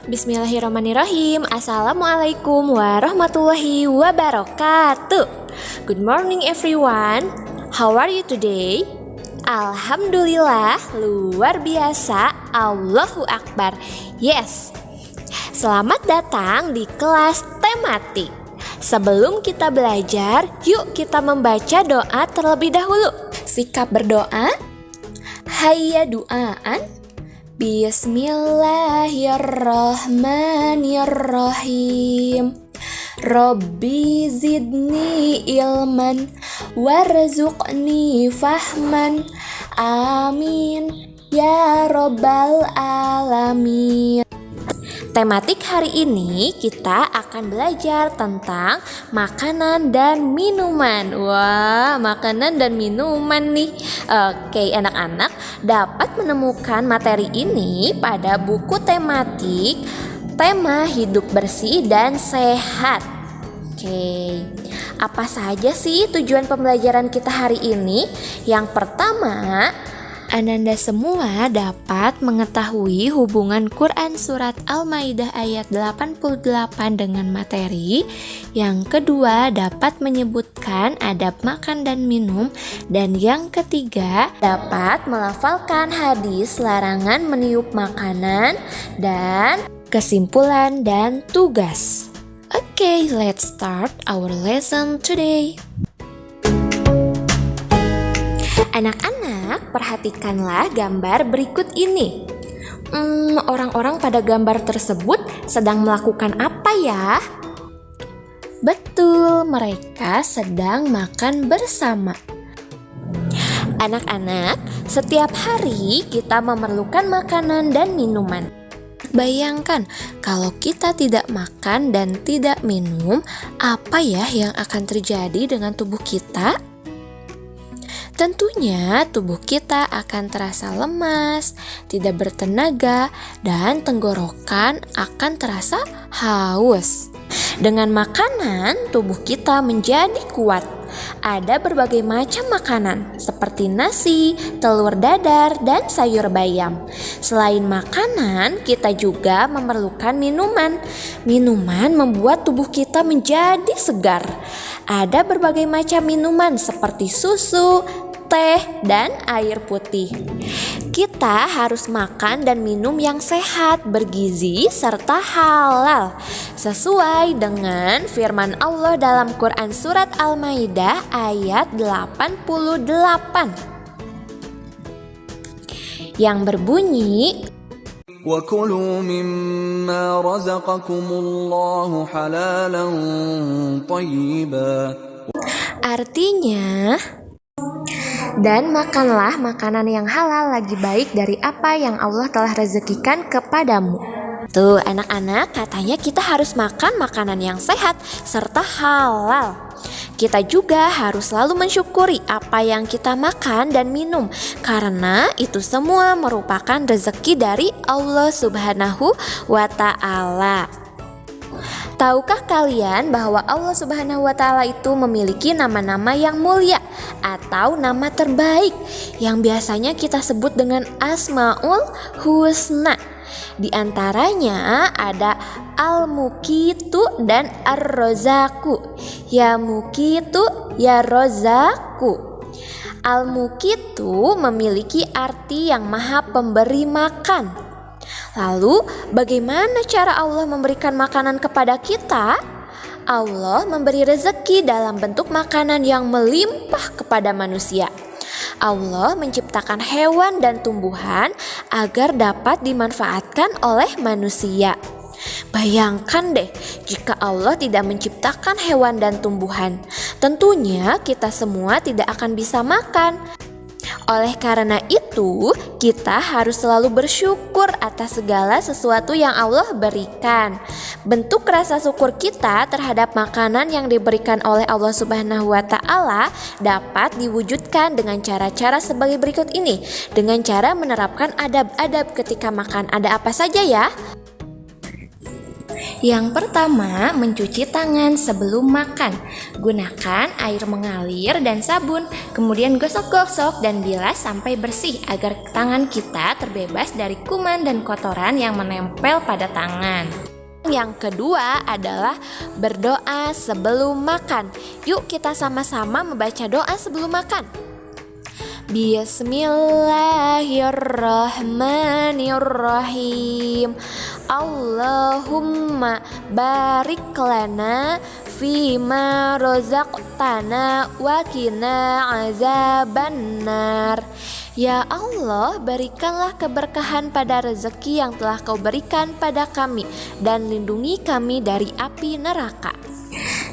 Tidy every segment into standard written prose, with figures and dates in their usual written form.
Bismillahirrahmanirrahim. Assalamualaikum warahmatullahi wabarakatuh. Good morning everyone. How are you today? Alhamdulillah, luar biasa. Allahu Akbar. Yes. Selamat datang di kelas tematik. Sebelum kita belajar, yuk kita membaca doa terlebih dahulu. Sikap berdoa. Hayya du'aan. Bismillahirrahmanirrahim. Rabbi zidni ilman warzuqni fahman. Amin ya rabbal alamin. Tematik hari ini kita akan belajar tentang makanan dan minuman. Wah, makanan dan minuman nih. Oke, anak-anak dapat menemukan materi ini pada buku tematik tema hidup bersih dan sehat. Oke, apa saja sih tujuan pembelajaran kita hari ini? Yang pertama, Ananda semua dapat mengetahui hubungan Quran Surat Al-Maidah ayat 88 dengan materi. Yang kedua, dapat menyebutkan adab makan dan minum. Dan yang ketiga, dapat melafalkan hadis larangan meniup makanan. Dan kesimpulan dan tugas. Okay, let's start our lesson today. Anak-anak, perhatikanlah gambar berikut ini. Orang-orang pada gambar tersebut sedang melakukan apa ya? Betul, mereka sedang makan bersama. Anak-anak, setiap hari kita memerlukan makanan dan minuman. Bayangkan, kalau kita tidak makan dan tidak minum, apa ya yang akan terjadi dengan tubuh kita? Tentunya tubuh kita akan terasa lemas, tidak bertenaga, dan tenggorokan akan terasa haus. Dengan makanan, tubuh kita menjadi kuat. Ada berbagai macam makanan seperti nasi, telur dadar, dan sayur bayam. Selain makanan, kita juga memerlukan minuman. Minuman membuat tubuh kita menjadi segar. Ada berbagai macam minuman seperti susu, teh, dan air putih. Kita harus makan dan minum yang sehat, bergizi, serta halal sesuai dengan firman Allah dalam Quran Surat Al-Maidah ayat 88 yang berbunyi, وَكُلُوا مِمَّا رَزَقَكُمُ اللَّهُ حَلَالًا طَيِّبًا. Artinya, dan makanlah makanan yang halal lagi baik dari apa yang Allah telah rezekikan kepadamu. Tuh anak-anak, katanya kita harus makan makanan yang sehat serta halal. Kita juga harus selalu mensyukuri apa yang kita makan dan minum, karena itu semua merupakan rezeki dari Allah Subhanahu wa Ta'ala. Tahukah kalian bahwa Allah Subhanahu wa Ta'ala itu memiliki nama-nama yang mulia atau nama terbaik yang biasanya kita sebut dengan Asmaul Husna. Di antaranya ada Al-Muqitu dan Ar-Razaku. Ya Muqitu, ya Razaku. Al-Muqitu memiliki arti yang maha pemberi makan. Lalu, bagaimana cara Allah memberikan makanan kepada kita? Allah memberi rezeki dalam bentuk makanan yang melimpah kepada manusia. Allah menciptakan hewan dan tumbuhan agar dapat dimanfaatkan oleh manusia. Bayangkan deh, jika Allah tidak menciptakan hewan dan tumbuhan, tentunya kita semua tidak akan bisa makan. Oleh karena itu, kita harus selalu bersyukur atas segala sesuatu yang Allah berikan. Bentuk rasa syukur kita terhadap makanan yang diberikan oleh Allah Subhanahu wa Ta'ala dapat diwujudkan dengan cara-cara sebagai berikut ini. Dengan cara menerapkan adab-adab ketika makan. Ada apa saja ya? Yang pertama, mencuci tangan sebelum makan. Gunakan air mengalir dan sabun, kemudian gosok-gosok dan bilas sampai bersih agar tangan kita terbebas dari kuman dan kotoran yang menempel pada tangan. Yang kedua adalah berdoa sebelum makan. Yuk kita sama-sama membaca doa sebelum makan. Bismillahirrahmanirrahim. Allahumma barik lana fima rozaqtana wa qina azabannar. Ya Allah, berikanlah keberkahan pada rezeki yang telah Kau berikan pada kami dan lindungi kami dari api neraka.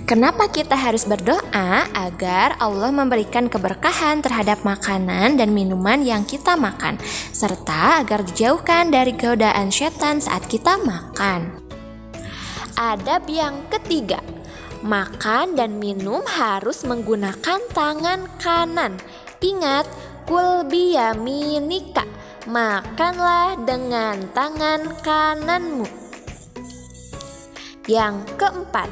Kenapa kita harus berdoa? Agar Allah memberikan keberkahan terhadap makanan dan minuman yang kita makan, serta agar dijauhkan dari godaan setan saat kita makan. Adab yang ketiga, makan dan minum harus menggunakan tangan kanan. Ingat, kul biyaminika, makanlah dengan tangan kananmu. Yang keempat,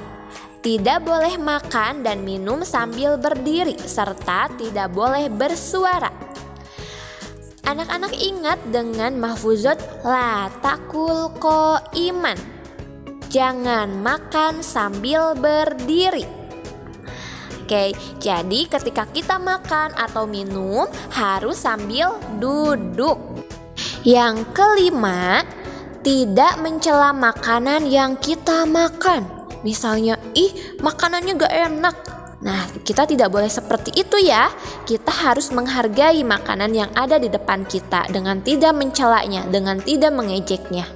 tidak boleh makan dan minum sambil berdiri, serta tidak boleh bersuara. Anak-anak ingat dengan mahfuzat la takul qa'iman. Jangan makan sambil berdiri. Oke, jadi ketika kita makan atau minum harus sambil duduk. Yang kelima, tidak mencela makanan yang kita makan. Misalnya, makanannya gak enak. Nah, kita tidak boleh seperti itu ya. Kita harus menghargai makanan yang ada di depan kita dengan tidak mencelanya, dengan tidak mengejeknya.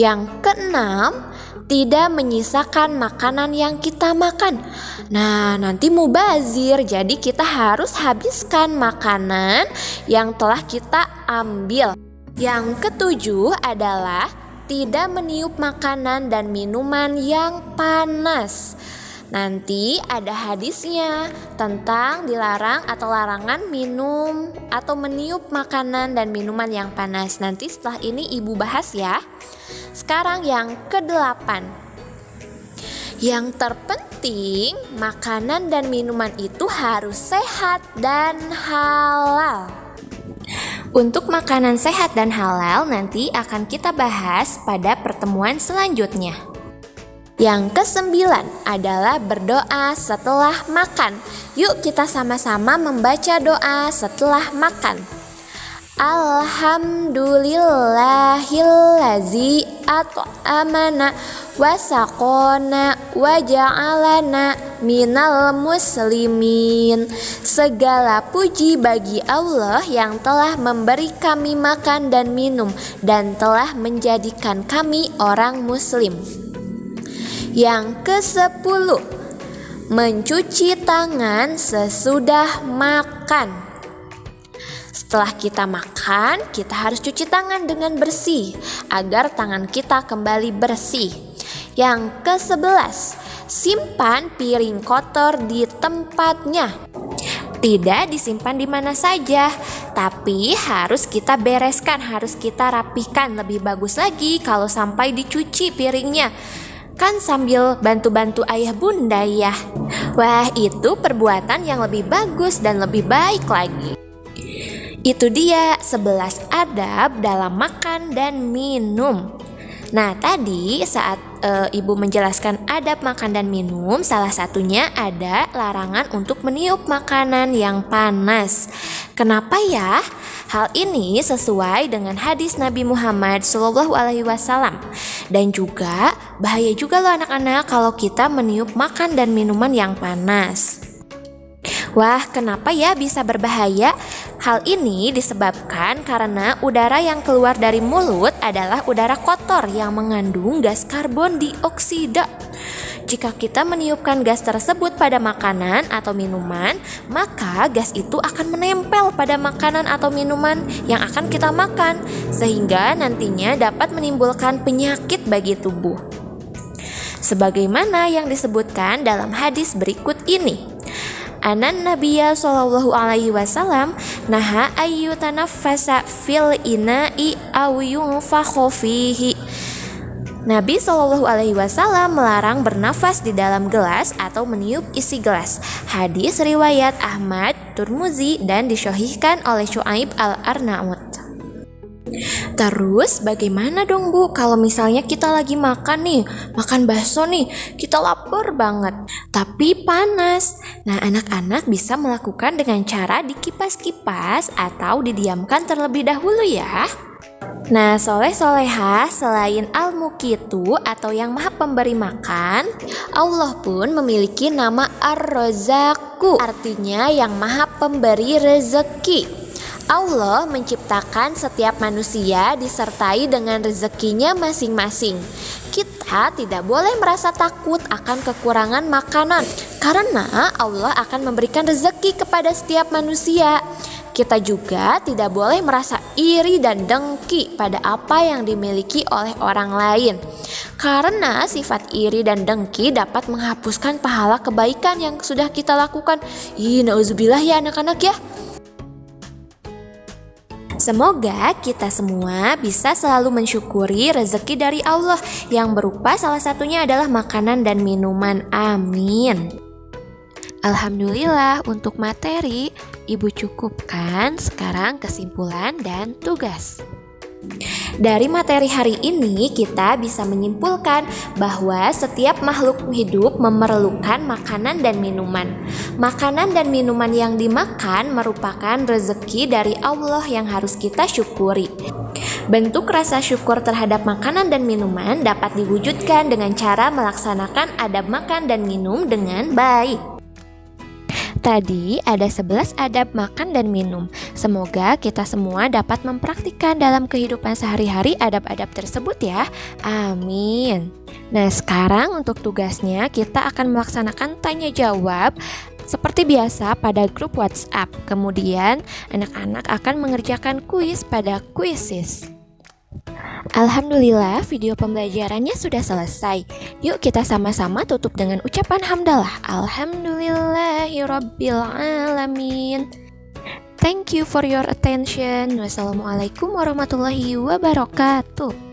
Yang keenam, tidak menyisakan makanan yang kita makan. Nah, nanti mubazir. Jadi kita harus habiskan makanan yang telah kita ambil. Yang ketujuh adalah tidak meniup makanan dan minuman yang panas. Nanti ada hadisnya tentang dilarang atau larangan minum atau meniup makanan dan minuman yang panas. Nanti setelah ini ibu bahas ya. Sekarang yang kedelapan. Yang terpenting, makanan dan minuman itu harus sehat dan halal. Untuk makanan sehat dan halal nanti akan kita bahas pada pertemuan selanjutnya. Yang kesembilan adalah berdoa setelah makan. Yuk kita sama-sama membaca doa setelah makan. Alhamdulillahillazi at'amana wa saqona wa ja'alana minal muslimin. Segala puji bagi Allah yang telah memberi kami makan dan minum dan telah menjadikan kami orang muslim. Yang ke-10, mencuci tangan sesudah makan. Setelah kita makan, kita harus cuci tangan dengan bersih agar tangan kita kembali bersih. Yang ke-11, simpan piring kotor di tempatnya. Tidak disimpan di mana saja, tapi harus kita bereskan, harus kita rapikan. Lebih bagus lagi kalau sampai dicuci piringnya. Kan sambil bantu-bantu ayah bunda ya. Wah, itu perbuatan yang lebih bagus dan lebih baik lagi. Itu dia 11 adab dalam makan dan minum. Nah, tadi saat ibu menjelaskan adab makan dan minum, salah satunya ada larangan untuk meniup makanan yang panas. Kenapa ya? Hal ini sesuai dengan hadis Nabi Muhammad SAW. Dan juga bahaya juga loh anak-anak kalau kita meniup makan dan minuman yang panas. Wah, kenapa ya bisa berbahaya? Hal ini disebabkan karena udara yang keluar dari mulut adalah udara kotor yang mengandung gas karbon dioksida. Jika kita meniupkan gas tersebut pada makanan atau minuman, maka gas itu akan menempel pada makanan atau minuman yang akan kita makan, sehingga nantinya dapat menimbulkan penyakit bagi tubuh. Sebagaimana yang disebutkan dalam hadis berikut ini. Anan Nabiya sallallahu alaihi wasallam naha ayyutanaffasa fil ina'i aw yunfakhu fihi. Nabi Shallallahu Alaihi Wasallam melarang bernafas di dalam gelas atau meniup isi gelas. Hadis riwayat Ahmad, Turmuzi, dan disahihkan oleh Syuaib al-Arnaut. Terus bagaimana dong Bu kalau misalnya kita lagi makan bakso kita lapar banget, tapi panas. Nah, anak-anak bisa melakukan dengan cara dikipas-kipas atau didiamkan terlebih dahulu ya. Nah, soleh-solehah, selain Al-Muqitu atau yang maha pemberi makan, Allah pun memiliki nama Ar-Razzaqu, artinya yang maha pemberi rezeki. Allah menciptakan setiap manusia disertai dengan rezekinya masing-masing. Kita tidak boleh merasa takut akan kekurangan makanan, karena Allah akan memberikan rezeki kepada setiap manusia. Kita juga tidak boleh merasa iri dan dengki pada apa yang dimiliki oleh orang lain, karena sifat iri dan dengki dapat menghapuskan pahala kebaikan yang sudah kita lakukan. Nauzubillah ya anak-anak ya. Semoga kita semua bisa selalu mensyukuri rezeki dari Allah yang berupa salah satunya adalah makanan dan minuman. Amin. Alhamdulillah untuk materi Ibu cukupkan. Sekarang kesimpulan dan tugas. Dari materi hari ini kita bisa menyimpulkan bahwa setiap makhluk hidup memerlukan makanan dan minuman. Makanan dan minuman yang dimakan merupakan rezeki dari Allah yang harus kita syukuri. Bentuk rasa syukur terhadap makanan dan minuman dapat diwujudkan dengan cara melaksanakan adab makan dan minum dengan baik. Tadi ada 11 adab makan dan minum. Semoga kita semua dapat mempraktikkan dalam kehidupan sehari-hari adab-adab tersebut ya. Amin. Nah, sekarang untuk tugasnya kita akan melaksanakan tanya jawab seperti biasa pada grup WhatsApp. Kemudian anak-anak akan mengerjakan kuis pada Quizizz. Alhamdulillah video pembelajarannya sudah selesai. Yuk kita sama-sama tutup dengan ucapan hamdalah. Alhamdulillahirabbil alamin. Thank you for your attention. Wassalamualaikum warahmatullahi wabarakatuh.